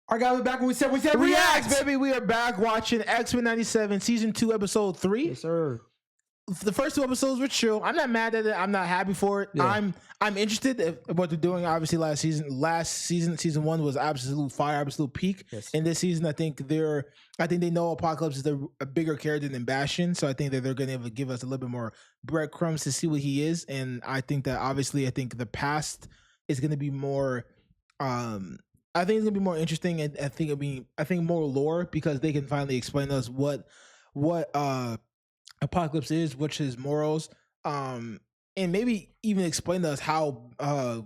All right, guys, we're back. We said reacts, baby. We are back watching X-Men 97 season 2 episode 3. Yes, sir. The first 2 episodes were chill. I'm not mad at it. I'm not happy for it. Yeah. I'm interested in what they're doing. Obviously, last season 1 was absolute fire, absolute peak. Yes. And this season, I think they know Apocalypse is a bigger character than Bastion, so I think that they're going to able to give us a little bit more breadcrumbs to see what he is. And I think that obviously, I think the past is going to be more. I think it's gonna be more interesting, and I think more lore, because they can finally explain to us what Apocalypse is, what's his morals, and maybe even explain to us how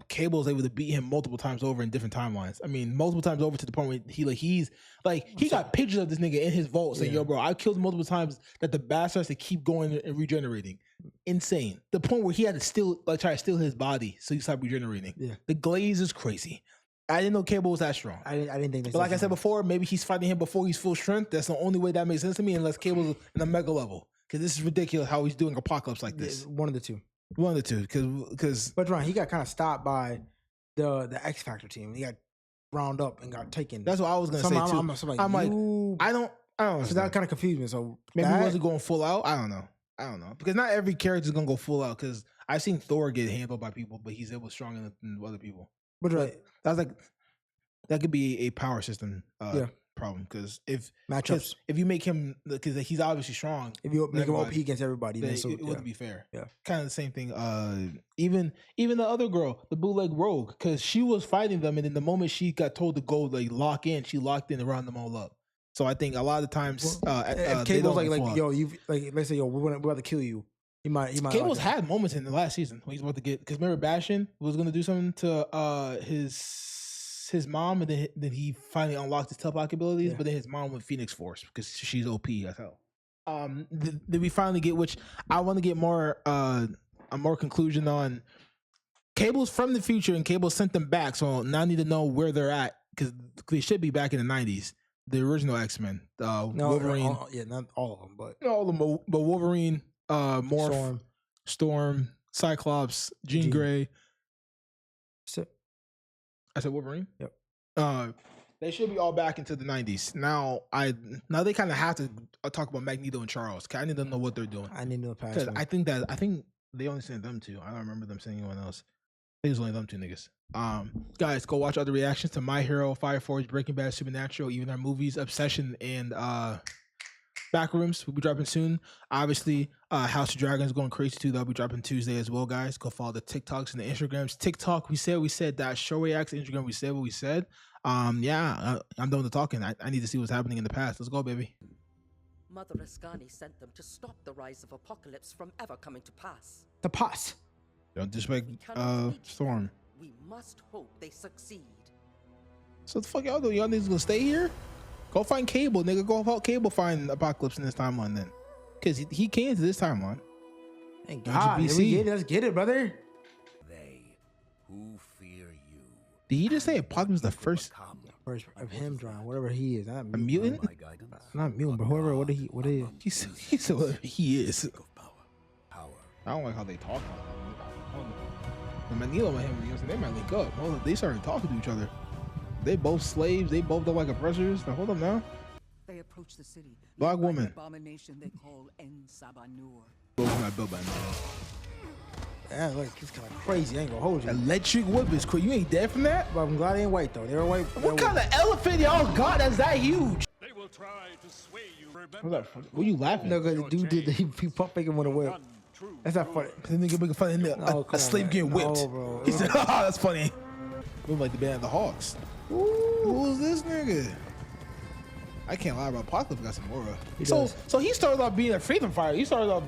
Cable is able to beat him multiple times over in different timelines. I mean, multiple times over to the point where he got pictures of this nigga in his vault saying, "Yo, bro, I killed him multiple times." That the bastard has to keep going and regenerating. Insane. The point where he had to try to steal his body so he stopped regenerating. Yeah. The glaze is crazy. I didn't know Cable was that strong. I didn't think that. But like I said before, maybe he's fighting him before he's full strength. That's the only way that makes sense to me, unless Cable's in a mega level. Because this is ridiculous how he's doing Apocalypse like this. One of the two. But Ron, he got kind of stopped by the X Factor team. He got round up and got taken. That's what I was gonna say too. I'm like, I don't know. So that kind of confused me. So maybe he wasn't going full out. I don't know. Because not every character is gonna go full out. Because I've seen Thor get handled by people, but he's able stronger than other people. But that's like. That could be a power system problem, because if you make him, because he's obviously strong, if you make him OP against everybody, then it wouldn't be fair. Yeah, kind of the same thing. Even the other girl, the bootleg rogue, because she was fighting them, and then the moment she got told to go lock in, she locked in and round them all up. So I think a lot of times, if Cable's let's say we're about to kill you. He might. Cable's had moments in the last season when he's about to get, because remember Bastion was going to do something to his mom, and then he finally unlocked his telepathic abilities, but then his mom went Phoenix Force because she's OP as hell. Then we finally get, which I want to get more a more conclusion on. Cable's from the future, and Cable sent them back, so now I need to know where they're at, because they should be back in the 90s. The original X-Men, Wolverine, not all of them, but all of them, but Wolverine, Morph, Storm, Cyclops, Jean Grey. I said Wolverine. Yep. They should be all back into the 90s. Now they kind of have to talk about Magneto and Charles. I need to know what they're doing. I need to know past. Because I think they only sent them two. I don't remember them sending anyone else. I think it was only them two niggas. Guys, go watch other reactions to My Hero, Fire Force, Breaking Bad, Supernatural, even our movies, Obsession, and Backrooms will be dropping soon. Obviously, House of Dragons going crazy too. That'll be dropping Tuesday as well, guys. Go follow the TikToks and the Instagrams. TikTok, we said that. Show reacts. Instagram, we said what we said. I'm done with the talking. I need to see what's happening in the past. Let's go, baby. Mother Ascani sent them to stop the rise of Apocalypse from ever coming to pass. The pass. Don't disrespect Storm. We must hope they succeed. So the fuck y'all do? Y'all niggas gonna stay here? Go find Cable, nigga. Go help Cable find Apocalypse in this timeline then. Because he came to this timeline. Thank God. Let's get it, brother. They who fear you. Did he just say Apocalypse is the first of him drawing, whatever he is. A mutant? Not mutant, but whoever, what is he said whatever he is. I don't like how they talk. The Magneto and him, they might link up. Oh, they started talking to each other. They both slaves. They both look like oppressors. Now, hold up now. They approach the city. Black woman. Abomination they call Ensabanur. Not built by now. Yeah, like it's kind of crazy. I ain't gonna hold you. Electric whip is crazy. You ain't dead from that? But I'm glad they ain't white though. They were white. What kind of elephant y'all got that's that huge? They will try to sway you. What's that? What are you laughing? No, because the dude did he pump making with a whip. That's not funny. The nigga making fun of a slave getting whipped. No, bro. He said, "Oh, that's funny." Look like the band of the Hawks. Who's this nigga? I can't lie about Apocalypse got some aura. So he started off being a freedom fighter. He started off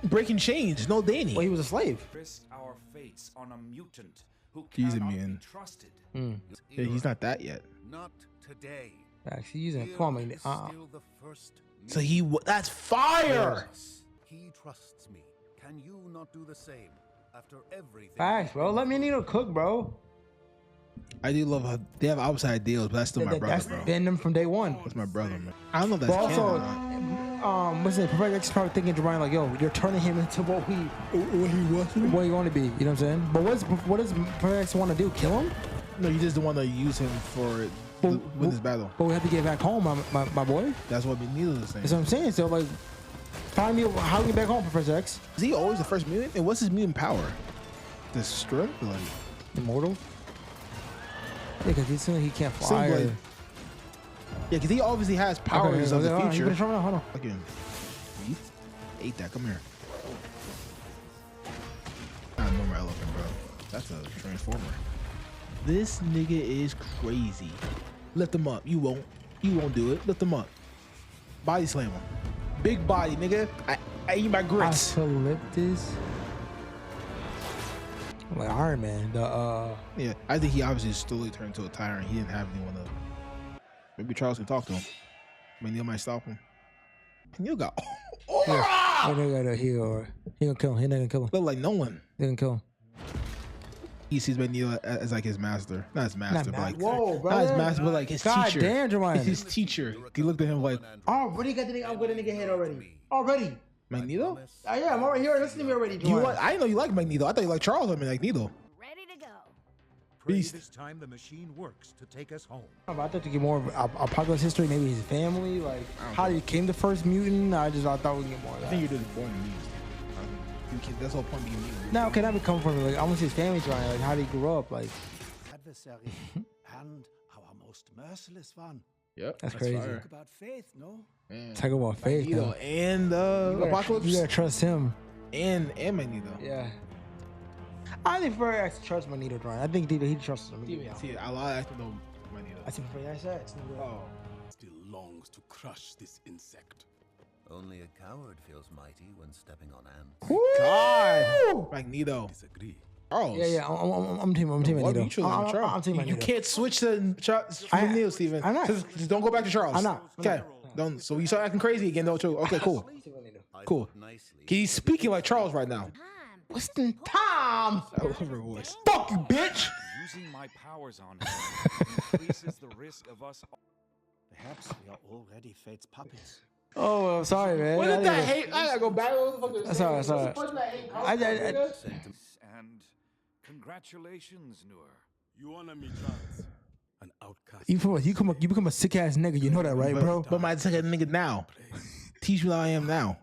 breaking chains. No Danny. Well, he was a slave. Risked our fates on a mutant who He's a cannot mutant. be trusted. Yeah, he's not that yet. Not today. Actually, using plumbing. Still the first So that's fire. He trusts me. Can you not do the same after everything? Facts, bro. Let me need to cook, bro. I do love how they have outside deals, but that's still my brother, That's bro. been them from day one. That's my brother, man. I don't know if that's But also, canon what's it? Perfect X probably thinking to Brian like, yo, you're turning him into what he want to be. You know what I'm saying? But what does Perfect X want to do? Kill him? No, you just don't want to use him for win this battle. But we have to get back home, my boy. That's what Magneto is saying. That's what I'm saying. So like, find me how to get back home, Professor X. Is he always the first mutant? And what's his mutant power? The strength, like immortal. Yeah, because he can't fly. Like, yeah, because he obviously has powers of the future. Hold on. Again, ate that. Come here. Not normal elephant, bro. That's a transformer. This nigga is crazy. Lift him up. You won't do it. Lift him up. Body slam him. Big body, nigga. I eat my grits. Eucalyptus. Like Iron Man. Yeah, I think he obviously slowly turned into a tyrant. He didn't have anyone to. Maybe Charles can talk to him. Magneto might stop him. Magneto got. He gonna kill him. He not gonna kill him. Look like no one. He gonna kill him. He sees Magneto as like his master, not his master, but like whoa, bro. Not his master, but like his teacher. Damn, Jeremiah. His teacher. He looked at him like, already got the nigga. I'm gonna nigga head already. Magneto? Yeah, I'm already here. Listen to me already. I didn't know you like Magneto. I thought you liked Charles or Magneto. Ready to go. Beast. This time the machine works to take us home. I thought to get more of Apocalypse history, maybe his family, like how he became the first mutant. I thought we'd get more of that. I think you're just born mutant. That's the whole point of being mutant. No, can I be coming from? Like I want to see his family trying, like how did he grow up, like. Adversary and our most merciless one. Yep, that's crazy. Talk about faith, no? Man. Talk about faith, Magneto and Apocalypse. You gotta trust him. And Magneto. Yeah. I think for X trust Magneto, Brian. I think he trusts him. See, a lot of actors know Magneto. I think for X. Oh. Still longs to crush this insect. Only a coward feels mighty when stepping on ants. God, Magneto. Disagree. Charles. Yeah. I'm team Magneto. I'm team Magneto. You can't switch to Magneto, Steven. I'm not. Just don't go back to Charles. I'm not. Okay. Don't. So you start acting crazy again, don't you? Okay, cool. Cool. He's speaking like Charles right now. What's the time? I love her voice. Fuck you, bitch. Using my powers on him increases the risk of us. Perhaps we are already Fate's puppets. Oh, I'm sorry, man. What did that hate? I gotta go back. Sorry. And congratulations, Noor. You honor me, Charles. An outcast. You become a sick ass nigga. You know that, right, bro? But my sick ass nigga now. Teach me how I am now.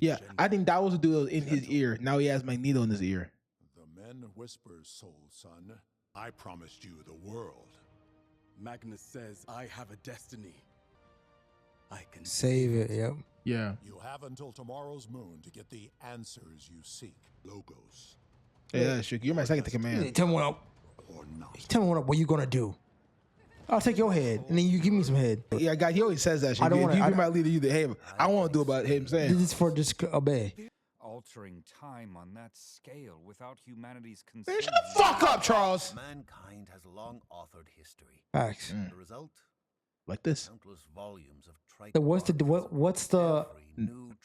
Yeah, I think that was the dude in his ear. Now he has Magneto in his ear. The men whispers, soul son. I promised you the world. Magnus says I have a destiny. I can save it. Yep. Yeah. You have until tomorrow's moon to get the answers you seek. Logos. Yeah, Shook, you're my second to command. Tell me what up. Or not. Tell me what you gonna do. I'll take your head, and then you give me some head. Yeah, God, he always says that shit. I don't want to. You be my leader. You the hey, I don't want to do about him saying. This is for just obey. Altering time on that scale without humanity's consent. Shut the fuck up, Charles. Mankind has long authored history. Facts. The result? Like this. Countless volumes of So what's the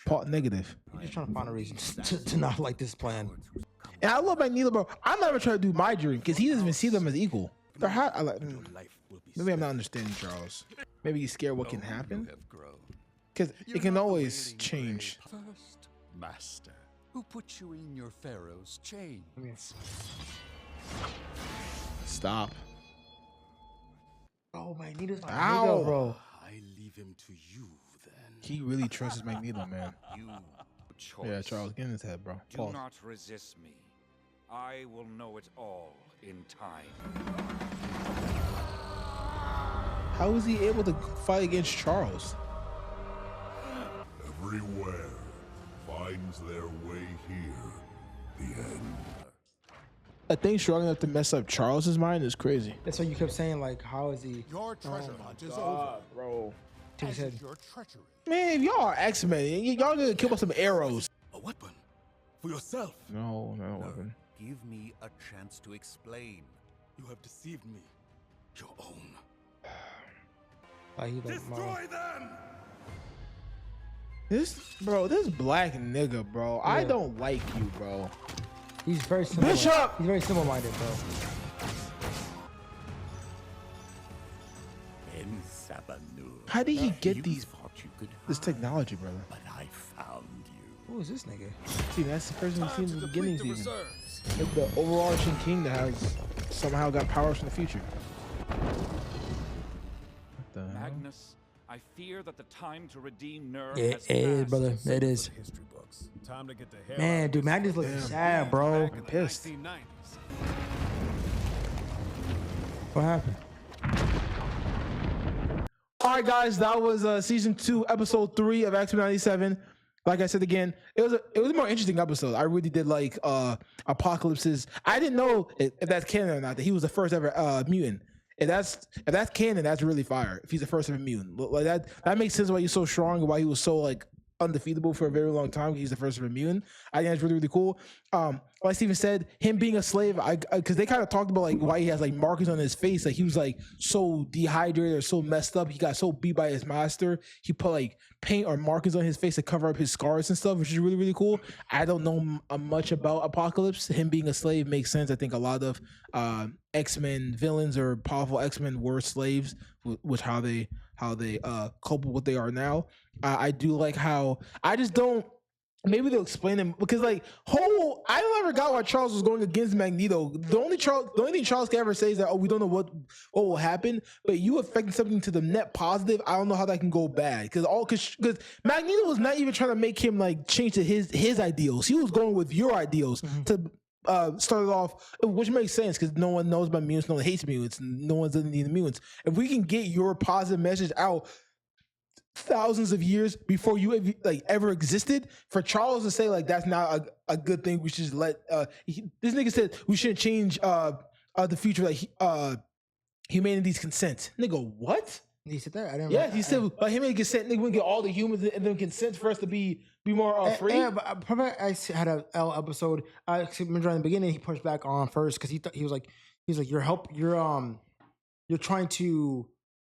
part negative? You're just trying to find a reason to not like this plan. And I love Magneto, bro. I'm never trying to do my dream because he doesn't even see them as equal. They're maybe I'm not understanding Charles. Maybe he's scared what can happen. Because it can always change. First master, who put you in your pharaoh's chains? Stop. Oh, Magneto's my Ow. nigga, bro. I leave him to you then. He really trusts Magneto, man. You choice. Yeah, Charles, get in his head, bro. Do Pause. not resist me. I will know it all in time. How was he able to fight against Charles? Everywhere finds their way here. The end. A thing strong enough to mess up Charles's mind is crazy. That's why you kept saying, like, how is he? Your treasure hunt is over, bro. as is your treachery. Man, if y'all are X-Men, y'all gonna kill with some arrows. A weapon for yourself. No weapon. Give me a chance to explain. You have deceived me. Your own. Destroy them! This black nigga, bro. Yeah. I don't like you, bro. He's very simple. Bishop! He's very simple-minded, bro. How did he get this technology, brother? But I found you. Who is this nigga? See, that's the person we've seen in the beginning season. Like the overarching king that has somehow got powers from the future. madness, I fear that the time to redeem Ner It has is, passed. brother. Save It for is. the history books. Time to get the hell out Man, of dude, this Magnus place. looking Damn. sad, bro. Back in the pissed. 1990s. What happened? All right, guys, that was season 2, episode 3 of X-Men 97. Like I said again, it was a more interesting episode. I really did like Apocalypse's. I didn't know if that's canon or not, that he was the first ever mutant. If that's canon, that's really fire. If he's the first ever mutant, like that makes sense why he's so strong and why he was so like undefeatable for a very long time. He's the first ever mutant. I think that's really, really cool. Like Steven said, him being a slave, because they kind of talked about like why he has like markers on his face. Like he was like so dehydrated or so messed up. He got so beat by his master. He put like paint or markers on his face to cover up his scars and stuff, which is really, really cool. I don't know much about Apocalypse. Him being a slave makes sense. I think a lot of X-Men villains or powerful X-Men were slaves, which how they cope with what they are now. I do like how I just don't. Maybe they'll explain him because like I never got why Charles was going against Magneto. The only thing Charles can ever say is that we don't know what will happen, but you affecting something to the net positive. I don't know how that can go bad because Magneto was not even trying to make him like change to his ideals. He was going with your ideals to start it off, which makes sense because no one knows about mutants, no one hates mutants, no one doesn't need the mutants. If we can get your positive message out thousands of years before you ever existed, for Charles to say like that's not a good thing, we should just let this nigga said we shouldn't change the future, like humanity's consent. Nigga, what? He said that. I didn't. Yeah, he said humanity consent. Nigga, we get all the humans and then consent for us to be more free. Yeah, but probably I had a L episode. I remember in the beginning he pushed back on first because he was like you're trying to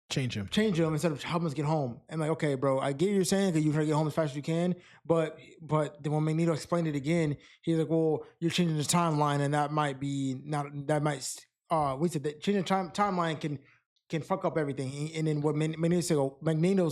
change him instead of helping us get home. I'm like, okay, bro, I get what you're saying because you're trying to get home as fast as you can, but then when Magneto explained it again, he's like, well, you're changing the timeline, and that might we said that changing timeline can fuck up everything. And then what Magneto said, Magneto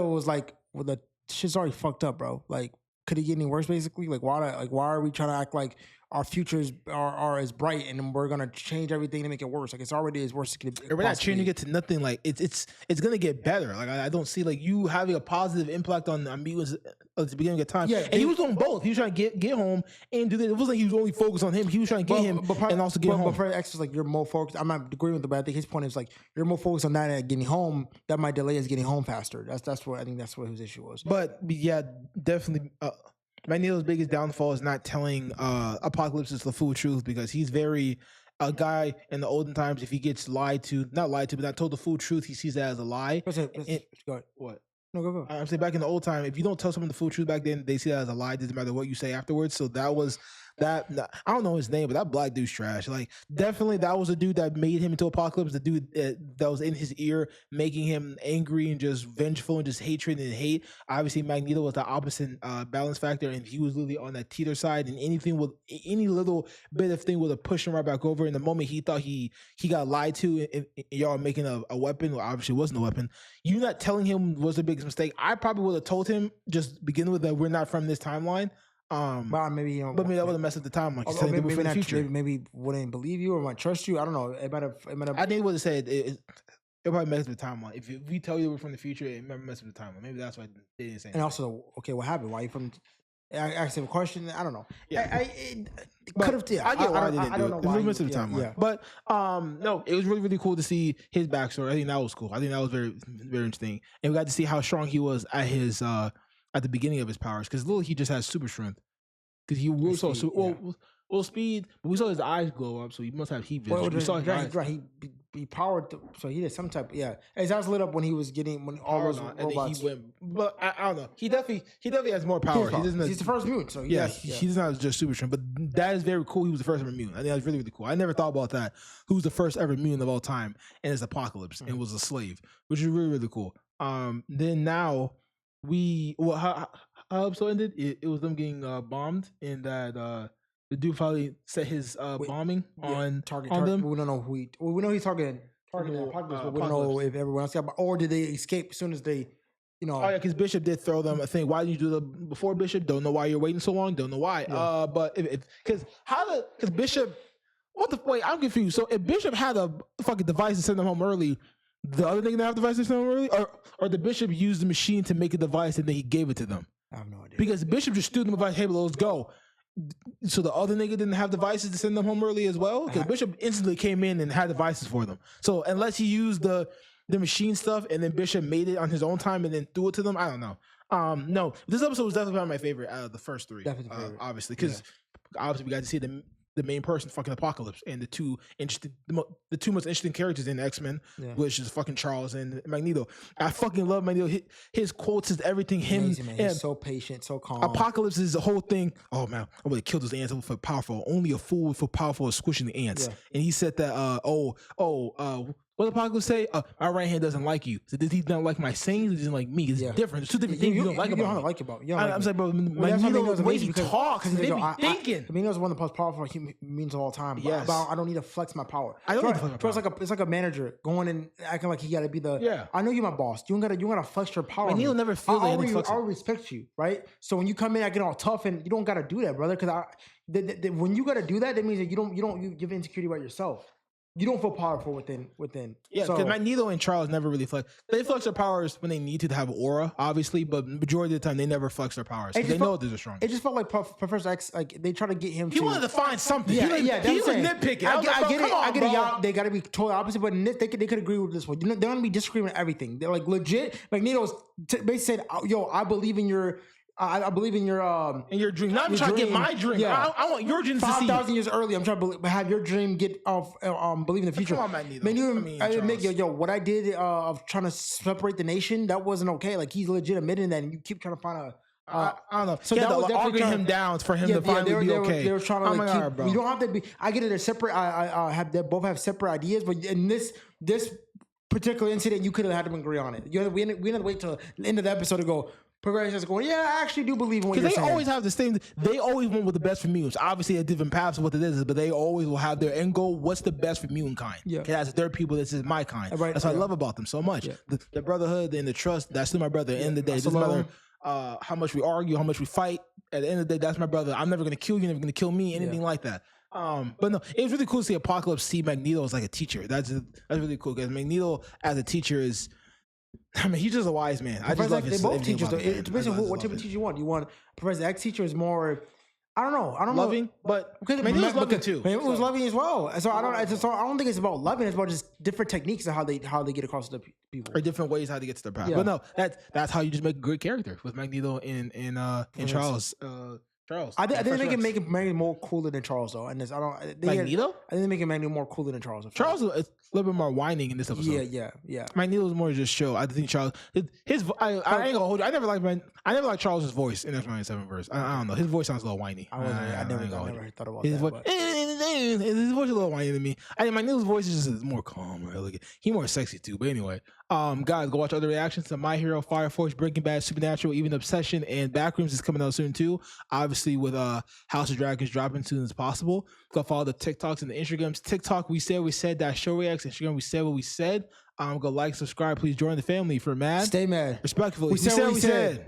was like, well, the shit's already fucked up, bro. Like, could it get any worse? Basically, like why are we trying to act like our futures are as bright and we're gonna change everything to make it worse? Like it's already as worse as it could be. We're not changing it to nothing. Like it's gonna get better. Like I don't see like you having a positive impact on mutants at the beginning of time. Yeah, and he was doing both. He was trying to get home and do that. It wasn't like he was only focused on him. He was trying to get him and also get home. But for X is like you're more focused. I'm not agreeing with the, but I think his point is like you're more focused on that and getting home. That might delay us getting home faster. That's what I think. That's what his issue was. But yeah, definitely. Magneto's biggest downfall is not telling Apocalypse the full truth, because he's very a guy in the olden times. If he gets not told the full truth, he sees that as a lie. Go ahead. What? No, go. I'm saying back in the old time, if you don't tell someone the full truth back then, they see that as a lie. It doesn't matter what you say afterwards. So that was that. I don't know his name, but that black dude's trash. Like definitely, that was a dude that made him into Apocalypse. The dude that was in his ear, making him angry and just vengeful and just hatred and hate. Obviously, Magneto was the opposite balance factor, and he was literally on that teeter side. And any little bit of thing would have pushed him right back over. In the moment he thought he got lied to, and y'all making a weapon, well, obviously it wasn't a weapon. You not telling him was the biggest mistake. I probably would have told him just begin with that we're not from this timeline. But maybe that would have messed up the timeline. Maybe wouldn't believe you or might trust you. I don't know. It might have. I think what it said. It probably messed with the timeline. If we tell you we're from the future, it might mess with the timeline. Maybe that's why they didn't say. And also, okay, what happened? Why you from? I asked him a question. I don't know. Yeah, I could have. Yeah, I get why they didn't do it. It was messed with the timeline. Yeah. But no, it was really, really cool to see his backstory. I think that was cool. I think that was very, very interesting, and we got to see how strong he was at his at the beginning of his powers, because literally he just has super strength. Because he was speed, but we saw his eyes glow up, so he must have heat vision. We saw his eyes. He powered, so he did some type. His eyes lit up when all those robots. But I don't know. He definitely has more power. He's the first mutant, so he's not just super strength. But that is very cool. He was the first ever mutant. I think that's really, really cool. I never thought about that. Who's the first ever mutant of all time, and it's Apocalypse, and was a slave, which is really, really cool. Then now how episode ended? It was them getting bombed, and that the dude finally set his bombing on them. We don't know who we know he's targeting Apocalypse, but we don't know if everyone else got. Or did they escape as soon as they? Oh yeah, because Bishop did throw them a thing. Why did you do that before Bishop? Don't know why you're waiting so long. Don't know why. Yeah. But because Bishop, what the wait? I'm confused. So if Bishop had a fucking device to send them home early, the other nigga didn't have the device to send them early, or the bishop used the machine to make a device and then he gave it to them? I have no idea. Because the bishop just threw them a device. Hey, let's go. So the other nigga didn't have devices to send them home early as well. Because Bishop instantly came in and had devices for them. So unless he used the machine stuff and then Bishop made it on his own time and then threw it to them, I don't know. No, this episode was definitely my favorite out of the first three. Definitely favorite. Obviously, because obviously we got to see the main person fucking Apocalypse and the two most interesting characters in X-Men, which is fucking Charles and Magneto. I fucking love Magneto. His quotes is everything. Amazing, man. He's so patient, so calm. Apocalypse is the whole thing. Oh man, I would have killed those ants for powerful. Only a fool for powerful is squishing the ants. And he said that what did Apocalypse say? My right hand doesn't like you. So does he not like my sayings? Or doesn't like me? It's different. There's two different things you don't like about me. Like about. I'm saying, bro, Magneto, the way he talks, they be thinking. Magneto is one of the most powerful human beings of all time. Yes. About I don't need to flex my power. I don't need to flex my power. It's like a manager going and acting like he got to be the. I know you're my boss. You gotta flex your power. Magneto never feels like he flexes. I respect you, right? So when you come in, I get all tough, and you don't gotta do that, brother. Because when you gotta do that, that means that you have insecurity about yourself. You don't feel powerful within. Yeah, because Magneto and Charles never really flex. They flex their powers when they need to have an aura, obviously, but majority of the time they never flex their powers. They know they're strong. It just felt like Professor X, like they try to get him. He wanted to find something. Yeah, he was nitpicking. I get it. I get it. Y'all, they got to be totally opposite, but they could agree with this one. They're gonna be disagreeing with everything. They're like legit. Magneto's basically said, "Yo, I believe in your." I believe in your dream. Not I'm trying to get my dream. Yeah. I want your dream to see. 5,000 years early, I'm trying to have your dream get off. Believe in the future. Come on, Magneto. What I did of trying to separate the nation, that wasn't okay. Like he's legit admitting that, and you keep trying to find a. I don't know. So that was arguing him down for him to finally be okay. They were trying to like keep. God, bro. You don't have to be. I get it. They're separate. They both have separate ideas, but in this particular incident, you could have had them agree on it. We had to wait till the end of the episode to go. Progressives going, yeah, I actually do believe in what you're saying. Because they always have the same. They always want what's the best for mutants. Obviously, at different paths of what it is, but they always will have their end goal. What's the best for mutant kind? Yeah. As their people, this is my kind. Right. That's what I love about them so much. Yeah. The brotherhood and the trust. That's still my brother. At the end of the day, it doesn't matter how much we argue, how much we fight. At the end of the day, that's my brother. I'm never gonna kill you. Never gonna kill me. Anything like that. But no, it was really cool to see Apocalypse see Magneto as like a teacher. That's really cool because Magneto as a teacher is. I mean, he's just a wise man. I just love his. They both teachers though. It's basically what type of teacher you want. You want Professor X teacher is more. I don't know. Loving, but Magneto's loving too. It was loving as well. So I don't think it's about loving. It's about just different techniques of how they get across to the people or different ways how to get to their path. Yeah. But no, that's how you just make a great character with Magneto and Charles. I think they can make Magneto more cooler than Charles though. And Magneto? I think they make Magneto more cooler than Charles. Charles is a little bit more whining in this episode. Yeah. Magneto was more just chill. I think Charles, I ain't gonna hold you. I never liked Charles's voice in X-Men 7 verse. I don't know. His voice sounds a little whiny. I never thought about his that. His voice is a little whiny to me. I think Magneto's voice is just more calm. Right? He's more sexy too. But anyway, guys, go watch other reactions to My Hero, Fire Force, Breaking Bad, Supernatural, even Obsession, and Backrooms is coming out soon too. Obviously, with House of Dragons dropping soon as possible. Go follow the TikToks and the Instagrams. TikTok, we said that show reacts. Instagram, we said what we said. Go like, subscribe. Please join the family. For mad, stay mad. Respectfully, we said what we said.